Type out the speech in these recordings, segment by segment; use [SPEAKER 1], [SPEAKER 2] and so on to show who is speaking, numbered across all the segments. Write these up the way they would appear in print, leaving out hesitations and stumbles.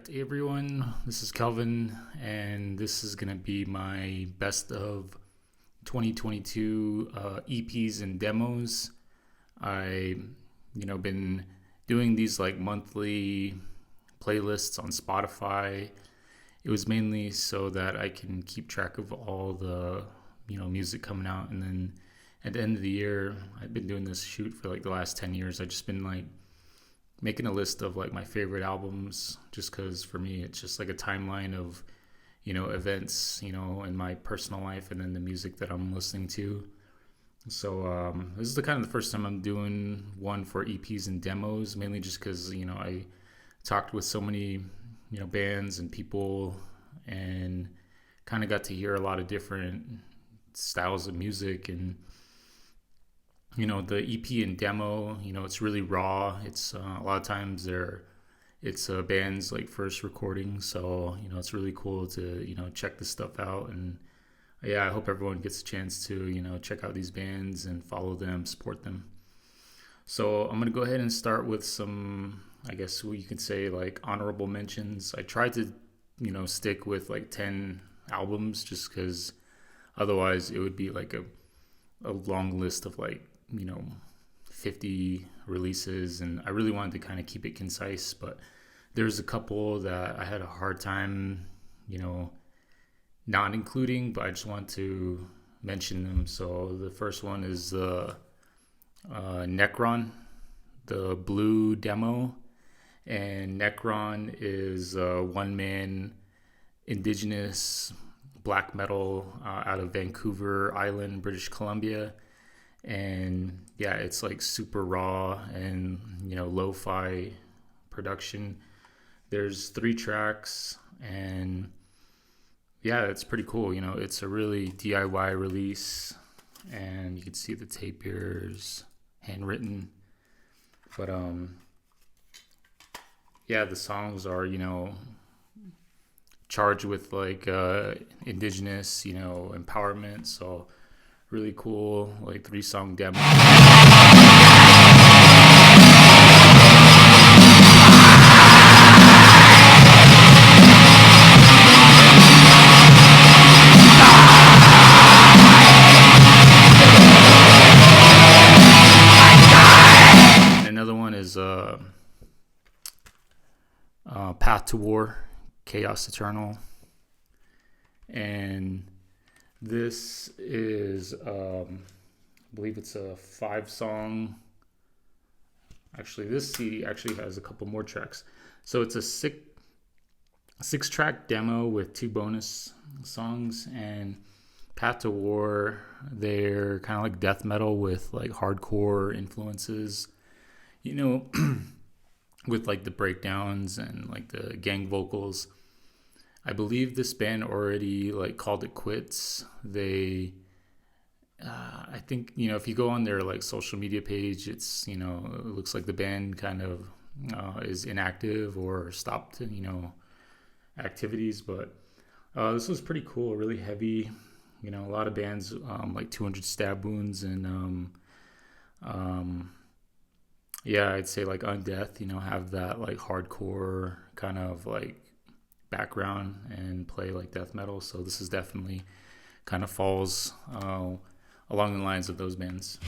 [SPEAKER 1] Hey everyone, this is Kelvin, and this is gonna be my best of 2022 EPs and demos. I, been doing these like monthly playlists on Spotify. It was mainly so that I can keep track of all the, music coming out, and then at the end of the year, I've been doing this shoot for like the last 10 years. I've just been like making a list of like my favorite albums, just because for me it's just like a timeline of events in my personal life and then the music that I'm listening to. So this is the kind of the first time I'm doing one for EPs and demos, mainly just because I talked with so many bands and people and kind of got to hear a lot of different styles of music. And the EP and demo, it's really raw. It's a lot of times it's a band's like first recording, so it's really cool to check this stuff out. And yeah, I hope everyone gets a chance to check out these bands and follow them, support them. So I'm gonna go ahead and start with some, I guess what you could say, like honorable mentions. I tried to stick with like 10 albums, just because otherwise it would be like a long list of like 50 releases, and I really wanted to kind of keep it concise. But there's a couple that I had a hard time not including, but I just want to mention them. So the first one is the Necron, the Blue demo. And Necron is a one-man indigenous black metal out of Vancouver Island, British Columbia. And yeah, it's like super raw and lo-fi production. There's 3 tracks, and yeah, it's pretty cool. It's a really DIY release, and you can see the tape here is handwritten. But yeah, the songs are charged with like indigenous empowerment. So really cool, like 3-song demo. And another one is Path to War, Chaos Eternal. And this is, I believe it's a 5-song. Actually, this CD actually has a couple more tracks. So it's a 6-track demo with 2 bonus songs. And Path to War, they're kind of like death metal with like hardcore influences, with like the breakdowns and like the gang vocals. I believe this band already like called it quits. They, I think, if you go on their like social media page, it's, it looks like the band kind of is inactive or stopped, activities. But this was pretty cool, really heavy. A lot of bands like 200 Stab Wounds and yeah, I'd say like Undeath, have that like hardcore kind of like background and play like death metal. So this is definitely kind of falls along the lines of those bands.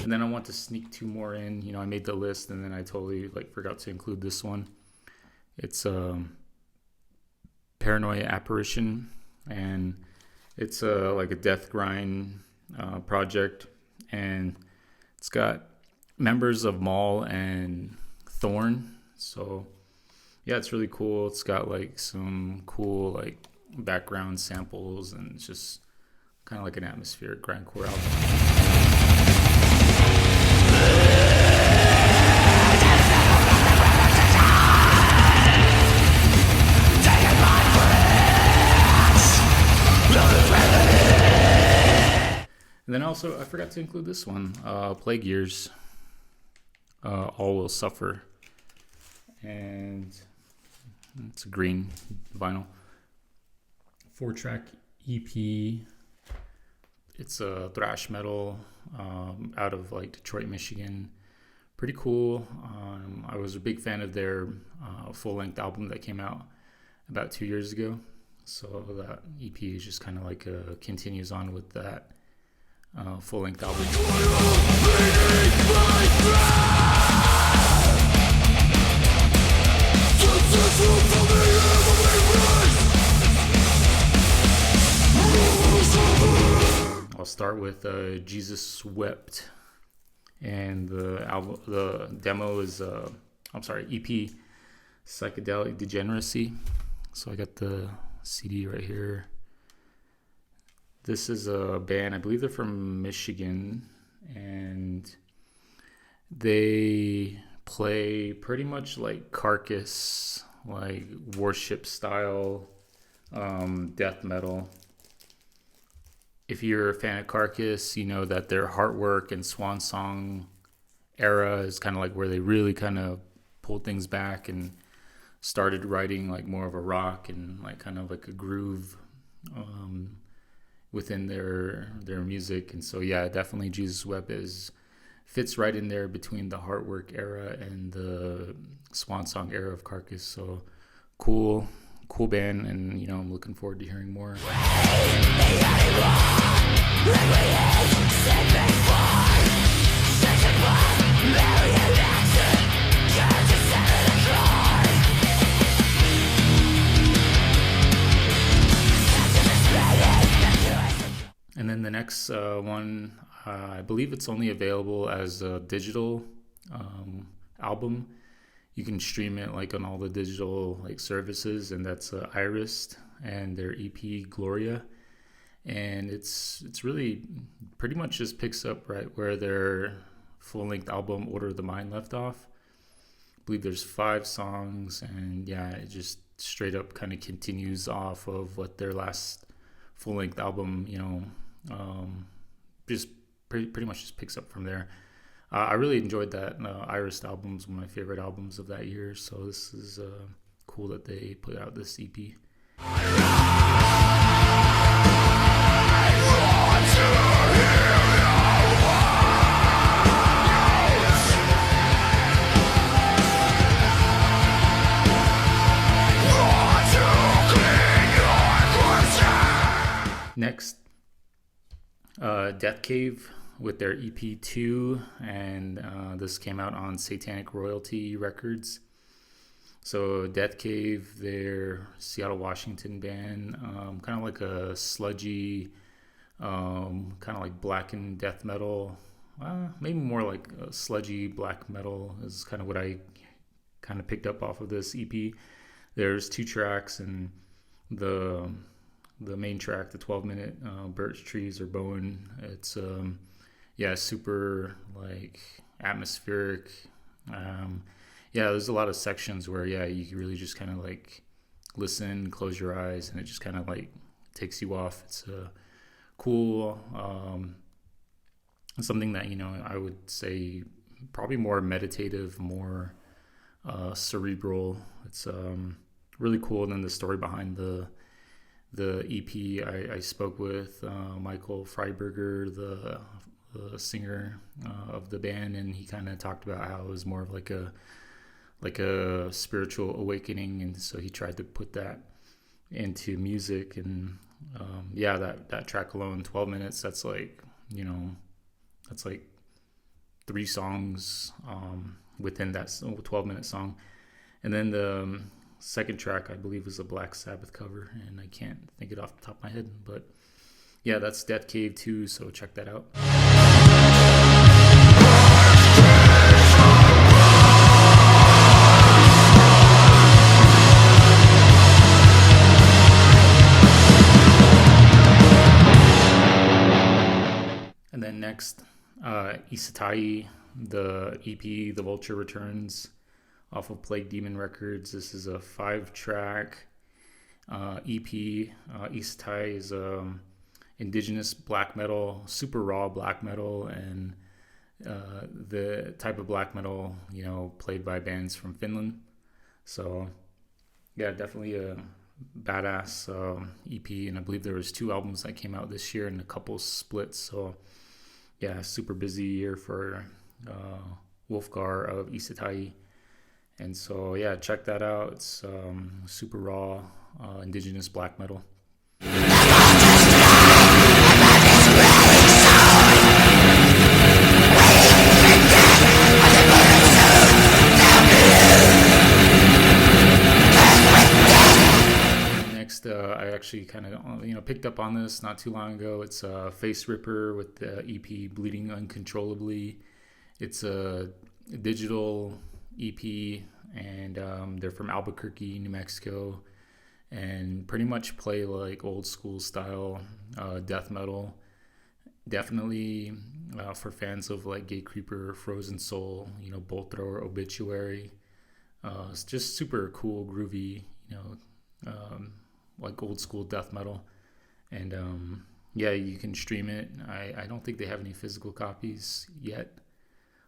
[SPEAKER 1] And then I want to sneak 2 more in. I made the list and then I totally like forgot to include this one. It's Paranoia Apparition, and it's like a death grind project, and it's got members of Maul and Thorn. So yeah, it's really cool. It's got like some cool like background samples, and it's just kind of like an atmospheric grindcore album. And then also, I forgot to include this one, Plague Years, All Will Suffer. And it's a green vinyl. 4-track EP. It's a thrash metal out of like Detroit, Michigan. Pretty cool. I was a big fan of their full-length album that came out about 2 years ago. So that EP is just kind of like continues on with that full-length album. I'll start with Jesus Wept, and the demo is EP, Psychedelic Degeneracy. So I got the CD right here. This is a band, I believe they're from Michigan, and they play pretty much like Carcass, like worship style death metal. If you're a fan of Carcass, you know that their Heartwork and Swan Song era is kind of like where they really kind of pulled things back and started writing like more of a rock and like kind of like a groove within their music. And so yeah, definitely Jesus Wept fits right in there between the Heartwork era and the Swan Song era of Carcass. So cool band, and you know, I'm looking forward to hearing more. And then the next one, I believe it's only available as a digital album. You can stream it like on all the digital like services, and that's Irist and their EP Gloria. And it's really pretty much just picks up right where their full-length album Order of the Mind left off. I believe there's 5 songs, and yeah, it just straight up kind of continues off of what their last full-length album, you know, just pretty much just picks up from there. I really enjoyed that. Irist album's one of my favorite albums of that year, so this is cool that they put out this EP. Next, Death Cave with their EP2, and this came out on Satanic Royalty Records. So Death Cave, their Seattle, Washington band, kind of like a sludgy, kind of like blackened death metal, maybe more like a sludgy black metal is kind of what I kind of picked up off of this EP. There's 2 tracks, and the main track, the 12-minute Birch Trees Are Bowing, it's super like atmospheric. There's a lot of sections where you can really just kind of like listen, close your eyes, and it just kind of like takes you off. It's cool. Something that, you know, I would say probably more meditative, more cerebral. It's really cool. And then the story behind the EP, I spoke with Michael Freiberger, the singer of the band, and he kind of talked about how it was more of like a spiritual awakening, and so he tried to put that into music. And that track alone, 12 minutes, that's like, you know, that's like 3 songs within that 12-minute song. And then the second track, I believe, is a Black Sabbath cover, and I can't think it off the top of my head, but yeah, that's Death Cave 2, so check that out. And then next, Isatai, the EP, The Vulture Returns, off of Plague Demon Records. This is a 5-track EP. Isatai is indigenous black metal, super raw black metal, and the type of black metal, you know, played by bands from Finland. So yeah, definitely a badass EP, and I believe there was 2 albums that came out this year and a couple splits. So yeah, super busy year for Wolfgar of Isatai. And so yeah, check that out. It's super raw indigenous black metal. Next, I actually kind of picked up on this not too long ago. It's FaceRipper with the EP Bleeding Uncontrollably. It's a digital EP, and they're from Albuquerque, New Mexico, and pretty much play like old school style death metal. Definitely for fans of like Gatecreeper, Frozen Soul, Bolt Thrower, Obituary. It's just super cool, groovy, like old school death metal. And yeah, you can stream it. I don't think they have any physical copies yet.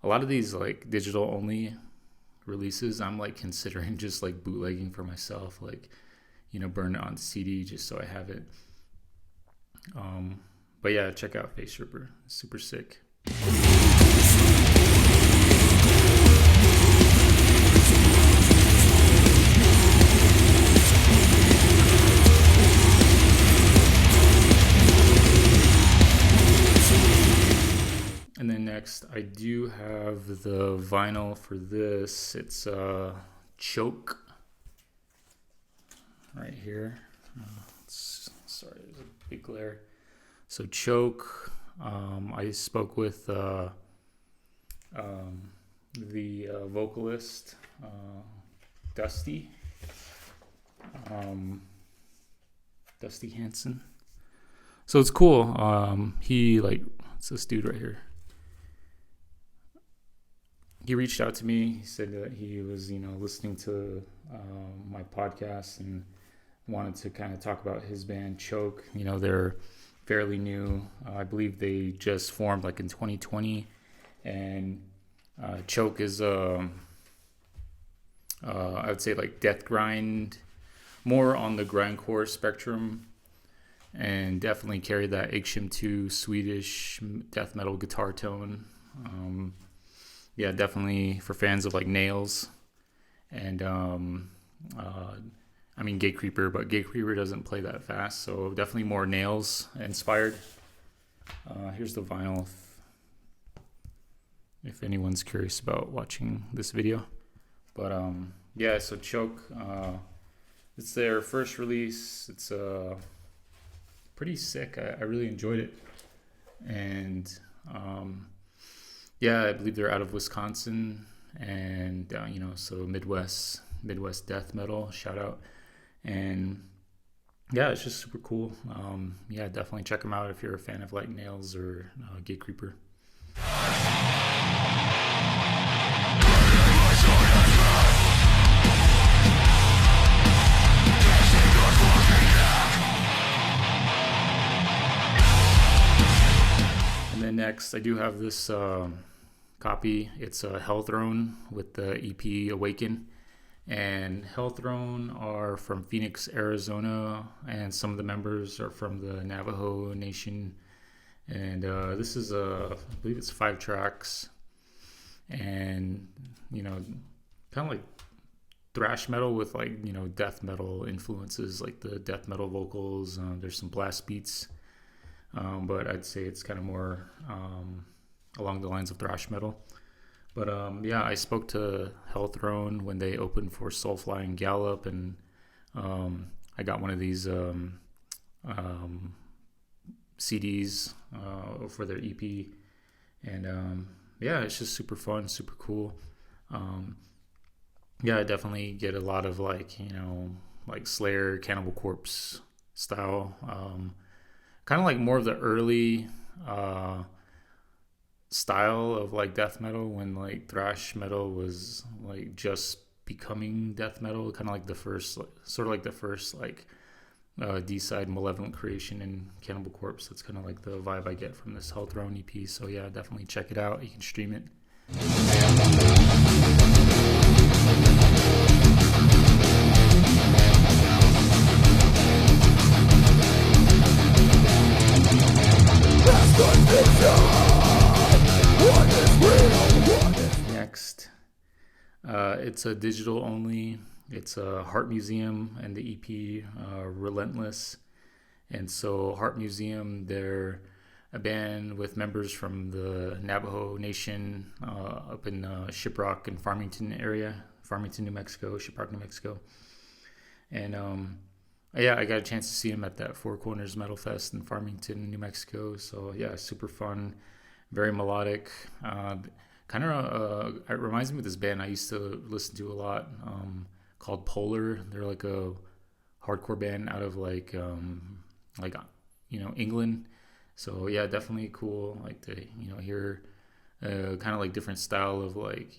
[SPEAKER 1] A lot of these like digital only releases, I'm like considering just like bootlegging for myself, like burn it on CD just so I have it. But yeah, check out FaceRipper. Super sick. And then next, I do have the vinyl for this. It's Choke right here. Sorry, there's a big glare. So Choke, I spoke with the vocalist, Dusty Hansen. So it's cool. It's this dude right here. He reached out to me. He said that he was, listening to my podcast and wanted to kind of talk about his band Choke. They're fairly new. I believe they just formed like in 2020. And Choke is, I would say like death grind, more on the grindcore spectrum, and definitely carry that Ikshim 2 Swedish death metal guitar tone. Yeah, definitely for fans of like Nails and Gatecreeper, but Gatecreeper doesn't play that fast, so definitely more Nails inspired. Here's the vinyl if anyone's curious about watching this video. But yeah, so Choke, it's their first release. It's pretty sick. I really enjoyed it, and yeah, I believe they're out of Wisconsin, and so Midwest death metal, shout out. And yeah, it's just super cool. Yeah, definitely check them out if you're a fan of like Nails or Gatecreeper. And then next, I do have this copy. It's a Hellthrone with the EP Awaken. And Hellthrone are from Phoenix, Arizona, and some of the members are from the Navajo Nation. And this is I believe it's 5 tracks, and kind of like thrash metal with like death metal influences, like the death metal vocals. There's some blast beats, but I'd say it's kind of more along the lines of thrash metal. But yeah, I spoke to Hellthrone when they opened for Soulfly and Gallop, and I got one of these CDs for their EP, and yeah, it's just super fun, super cool. Yeah, I definitely get a lot of like like Slayer, Cannibal Corpse style, kind of like more of the early style of like death metal, when like thrash metal was like just becoming death metal, kind of like the first D-side Malevolent Creation and Cannibal Corpse. That's kind of like the vibe I get from this Hellthrone EP. So yeah, definitely check it out. You can stream it. Next, it's a digital only. It's a Heart Museum and the EP Relentless. And so Heart Museum, they're a band with members from the Navajo Nation up in Shiprock and Farmington area, Farmington, New Mexico, Shiprock, New Mexico. And yeah, I got a chance to see them at that Four Corners Metal Fest in Farmington, New Mexico. So yeah, super fun, very melodic. Kind of it reminds me of this band I used to listen to a lot called Polar. They're like a hardcore band out of like England. So yeah, definitely cool. Like to hear kind of like different style of like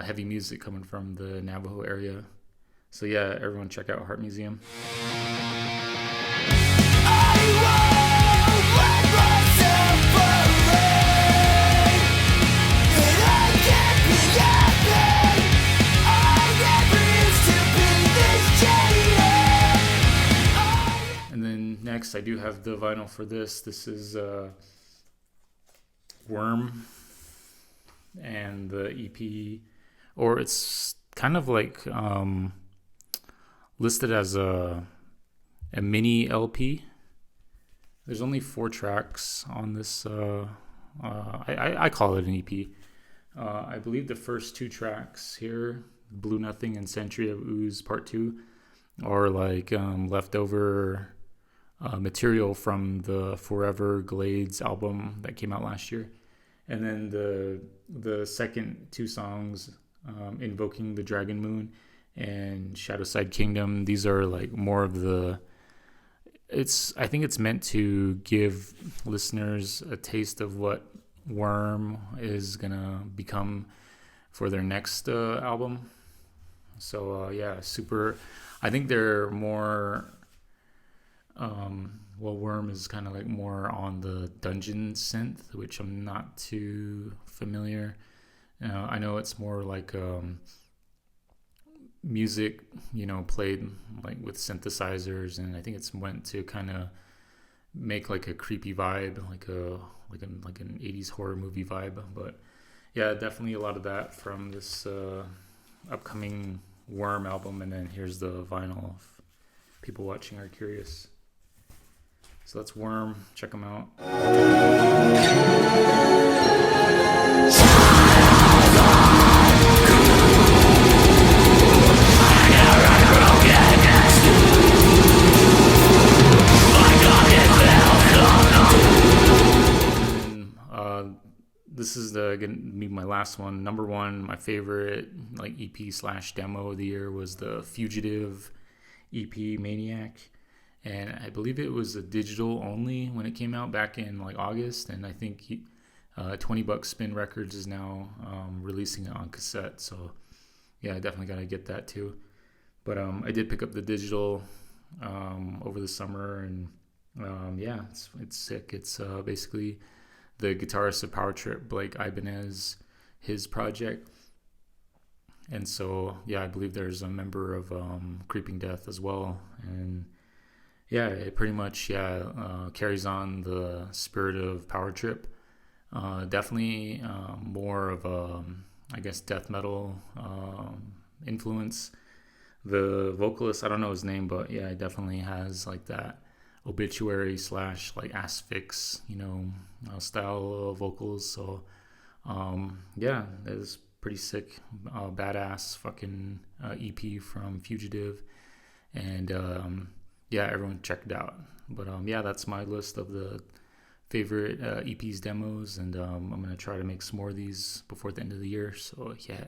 [SPEAKER 1] heavy music coming from the Navajo area. So yeah, everyone check out Heart Museum. And then next, I do have the vinyl for this. This is Worm, and the EP, or it's kind of like listed as a mini LP. There's only 4 tracks on this. I call it an EP. I believe the first 2 tracks here, Bluenothing and Century of Ooze Part 2, are like leftover material from the Forever Glades album that came out last year. And then the second 2 songs, Invoking the Dragon Moon and Shadowside Kingdom, these are like more of I think it's meant to give listeners a taste of what Worm is gonna become for their next album. So yeah, super. I think they're more Worm is kind of like more on the dungeon synth, which I'm not too familiar. I know it's more like music, played like with synthesizers, and I think it's meant to kind of make like a creepy vibe, like an 80s horror movie vibe. But yeah, definitely a lot of that from this upcoming Worm album. And then here's the vinyl if people watching are curious. So that's Worm. Check them out. This is gonna be my last one. Number 1, my favorite like EP/demo of the year was the Fugitive EP Maniac. And I believe it was a digital only when it came out back in like August. And I think $20 Spin Records is now releasing it on cassette. So yeah, I definitely got to get that too. But I did pick up the digital over the summer, and yeah, it's sick. It's basically the guitarist of Power Trip, Blake Ibanez, his project. And so yeah, I believe there's a member of Creeping Death as well. And yeah, it pretty much carries on the spirit of Power Trip. Definitely more of a, I guess, death metal influence. The vocalist, I don't know his name, but yeah, it definitely has like that obituary / like asphyx, style vocals. So yeah, that is pretty sick, badass fucking EP from Fugitive. And yeah, everyone check it out. But yeah, that's my list of the favorite EPs demos, and I'm gonna try to make some more of these before the end of the year. So yeah.